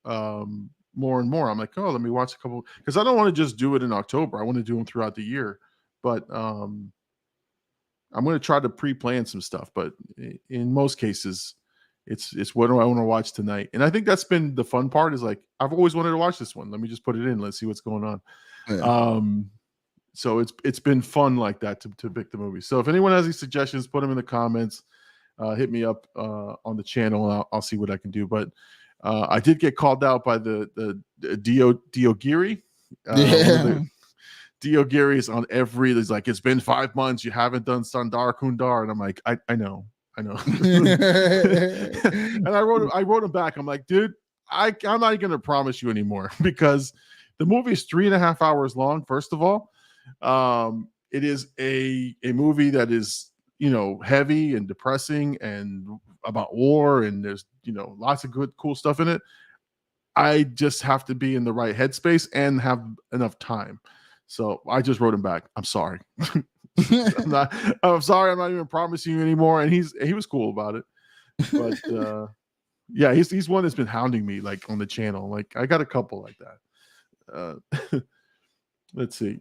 more and more. I'm like, oh, let me watch a couple because I don't want to just do it in October. I want to do them throughout the year. But I'm going to try to pre-plan some stuff. But in most cases, it's what do I want to watch tonight? And I think that's been the fun part. Is like I've always wanted to watch this one. Let me just put it in. Let's see what's going on. Yeah. So it's been fun like that to pick the movie. So if anyone has any suggestions, put them in the comments. Hit me up on the channel, and I'll see what I can do. But I did get called out by the Dio Geary. Dio Geary is on every. It's like it's been 5 months. You haven't done Sundar Kundar, and I'm like, I know. And I wrote him back. I'm like, dude, I'm not going to promise you anymore because the movie is 3.5 hours long. First of all. It is a movie that is, heavy and depressing and about war, and there's, lots of good, cool stuff in it. I just have to be in the right headspace and have enough time. So I just wrote him back. I'm sorry. I'm sorry. I'm not even promising you anymore. And he was cool about it. But yeah, he's one that's been hounding me like on the channel. Like I got a couple like that. Let's see.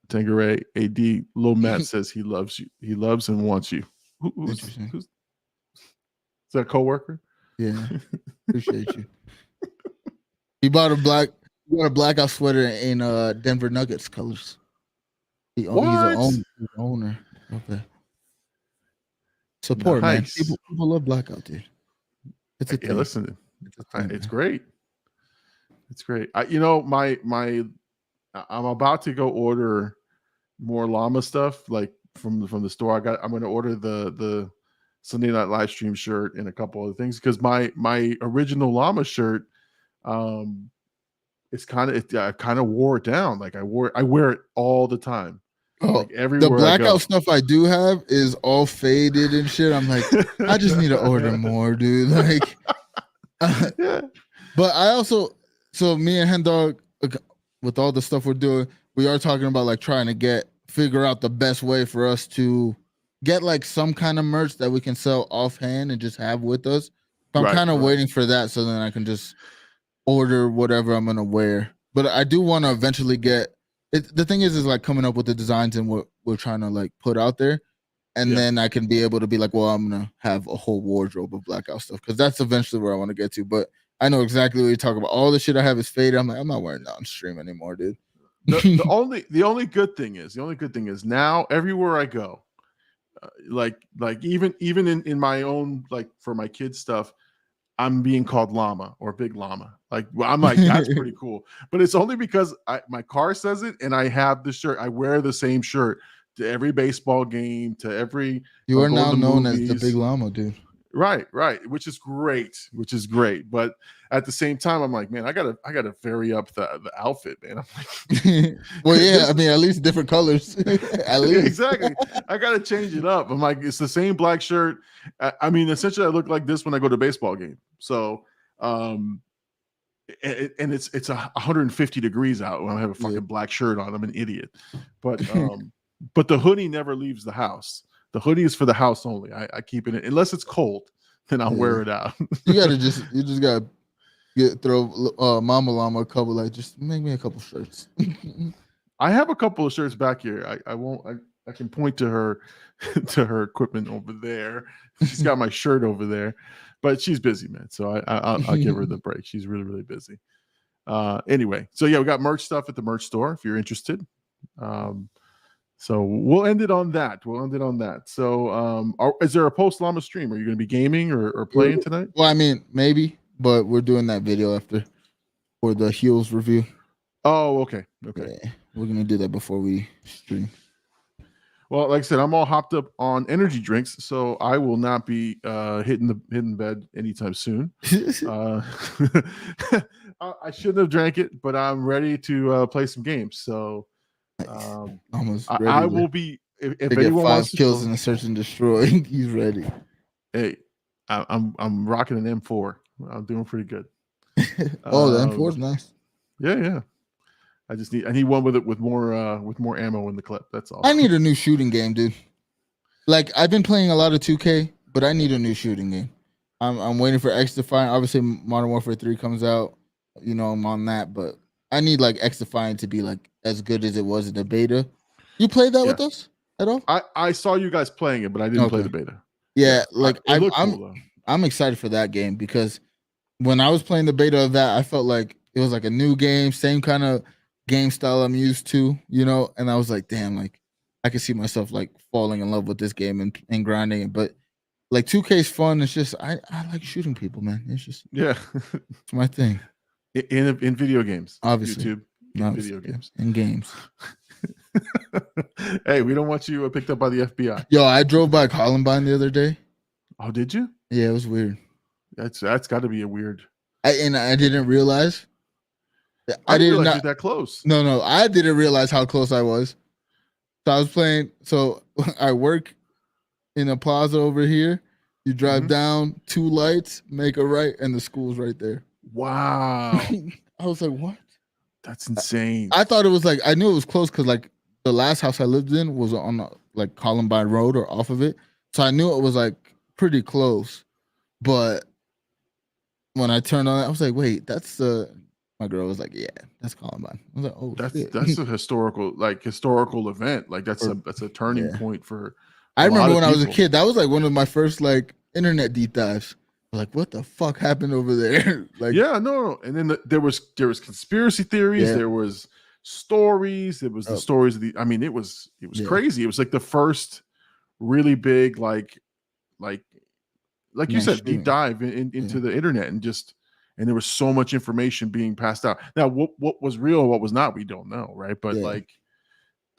Tangeray AD Lil Matt says he loves you. He loves and wants you. Who's is that a coworker? Yeah. Appreciate you. He bought a blackout sweater in Denver Nuggets colors. He's an owner. Okay. Support, nice. Man. People love blackout, dude. It's a thing. Listen, it's great. It's great. I'm about to go order more llama stuff like from the store. I'm going to order the Sunday Night Live Stream shirt and a couple other things because my original llama shirt, it's kind of wore it down. Like I wear it all the time. Oh, like everywhere the blackout stuff I do have is all faded and shit. I'm like, I just need to order more, dude. Like, yeah. But I also, so me and Hen Dog, with all the stuff we're doing, we are talking about like trying to figure out the best way for us to get like some kind of merch that we can sell offhand and just have with us. So I'm kind of waiting for that so then I can just order whatever I'm gonna wear. But I do want to eventually get it. The thing is like coming up with the designs and what we're trying to like put out there, and then I can be able to be like, well, I'm gonna have a whole wardrobe of blackout stuff because that's eventually where I want to get to. But I know exactly what you're talking about. All the shit I have is faded. I'm like, I'm not wearing that on stream anymore, dude. The only good thing is now everywhere I go, like even in my own, like for my kids stuff, I'm being called Llama or Big Llama. Like I'm like, that's pretty cool. But it's only because my car says it and I have the shirt. I wear the same shirt to every baseball game, to every. You are now known as the Big Llama, dude. Right, which is great. But at the same time, I'm like, man, I gotta vary up the outfit, man. I'm like, well, yeah, I mean, at least different colors. At least exactly. I gotta change it up. I'm like, it's the same black shirt. I mean, essentially, I look like this when I go to a baseball game. So, and it's 150 degrees out when I have a fucking black shirt on. I'm an idiot. But the hoodie never leaves the house. The hoodie is for the house only. I keep it in, unless it's cold, then I'll wear it out. you just gotta throw Mama Llama a couple, like just make me a couple shirts. I have a couple of shirts back here. I can point to her equipment over there. She's got my shirt over there, but she's busy, man. So I'll give her the break. She's really, really busy. Anyway, so yeah, we got merch stuff at the merch store if you're interested. So we'll end it on that. So is there a post llama stream? Are you going to be gaming or playing tonight? Well, I mean, maybe, but we're doing that video after for the heels review. Oh, okay. Yeah, we're going to do that before we stream. Well, like I said, I'm all hopped up on energy drinks, so I will not be hitting bed anytime soon. I shouldn't have drank it, but I'm ready to play some games. So Almost I, ready I to, will be. If to get anyone 5 wants to kills join, in a search and destroy. He's ready. hey, I'm rocking an M4. I'm doing pretty good. Oh, the M4 is nice. Yeah. I need one with more ammo in the clip. That's all. I need a new shooting game, dude. Like I've been playing a lot of 2K, but I need a new shooting game. I'm waiting for X Defiant. Obviously, Modern Warfare 3 comes out. You know, I'm on that, but I need like X Defiant to be like as good as it was in the beta. You played that with us at all? I saw you guys playing it, but I didn't play the beta. Yeah, like it looked cool though. I'm excited for that game because when I was playing the beta of that, I felt like it was like a new game, same kind of game style I'm used to, you know. And I was like, damn, like I could see myself like falling in love with this game and grinding it. But like 2K is fun. It's just I like shooting people, man. It's just it's my thing. In video games, Obviously, YouTube, video games, in games. Hey, we don't want you picked up by the FBI. Yo, I drove by Columbine the other day. Oh, did you? Yeah, it was weird. That's got to be a weird. I didn't realize. I didn't realize you're that close. No, I didn't realize how close I was. So I was playing. So I work in a plaza over here. You drive down 2 lights, make a right, and the school's right there. Wow. I was like, what? That's insane. I thought it was like, I knew it was close because like the last house I lived in was on like Columbine Road or off of it. So I knew it was like pretty close. But when I turned on it, I was like, wait, that's my girl was like, yeah, that's Columbine. I was like, oh, that's a historical event. Like that's a turning point for. I remember when I was a kid, that was like one of my first like internet deep dives. Like, what the fuck happened over there? Like, yeah, no. And then there was conspiracy theories. There was stories. There was the stories of the. I mean, it was crazy. It was like the first really big like you said, deep dive into the internet and there was so much information being passed out. Now, what was real and what was not, we don't know, right? But like,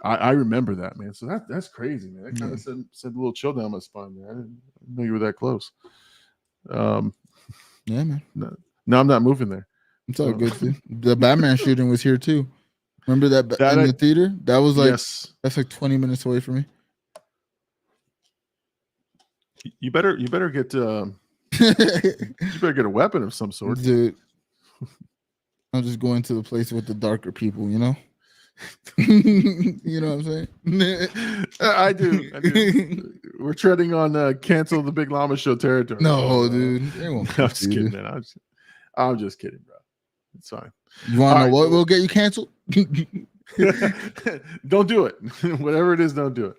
I remember that, man. So that's crazy, man. That kind of sent a little chill down my spine, man. I didn't know you were that close. Yeah, man. No, I'm not moving there. It's all good, too. The Batman shooting was here too. Remember that in the theater? That was like that's like 20 minutes away from me. You better get you better get a weapon of some sort, dude. I'm just going to the place with the darker people, you know. You know what I'm saying? I do. We're treading on cancel the Big Llama Show territory. No, dude. I'm just kidding, man. I'm just kidding, bro. It's fine. You want to know what will get you canceled? Don't do it. Whatever it is, don't do it.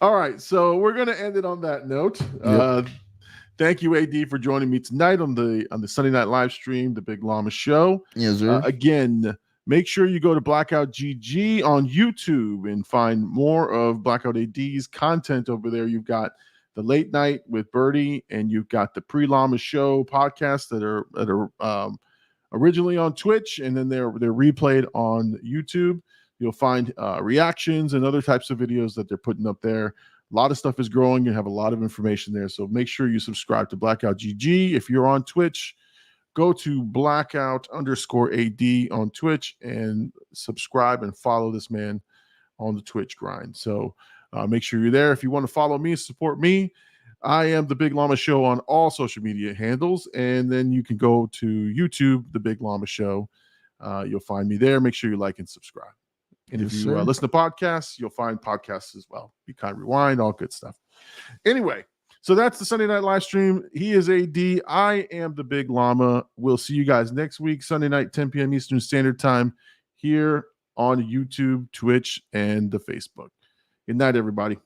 All right, so we're gonna end it on that note. Thank you, AD, for joining me tonight on the Sunday night live stream, the Big Llama Show. Yes, sir. Again, make sure you go to Blackout GG on YouTube and find more of Blackout AD's content over there. You've got the late night with Birdie, and you've got the Pre-Llama Show podcasts that are originally on Twitch, and then they're replayed on YouTube. You'll find reactions and other types of videos that they're putting up there. A lot of stuff is growing. You have a lot of information there. So make sure you subscribe to Blackout GG. If you're on Twitch, go to blackout_AD on Twitch and subscribe and follow this man on the Twitch grind. So make sure you're there. If you want to follow me, support me, I am the Big Llama Show on all social media handles. And then you can go to YouTube, the Big Llama Show. You'll find me there. Make sure you like and subscribe. And if you listen to podcasts, you'll find podcasts as well. Be Kind Rewind, all good stuff. Anyway, so that's the Sunday night live stream. He is AD. I am the Big Llama. We'll see you guys next week, Sunday night, 10 p.m. Eastern Standard Time, here on YouTube, Twitch, and the Facebook. Good night, everybody.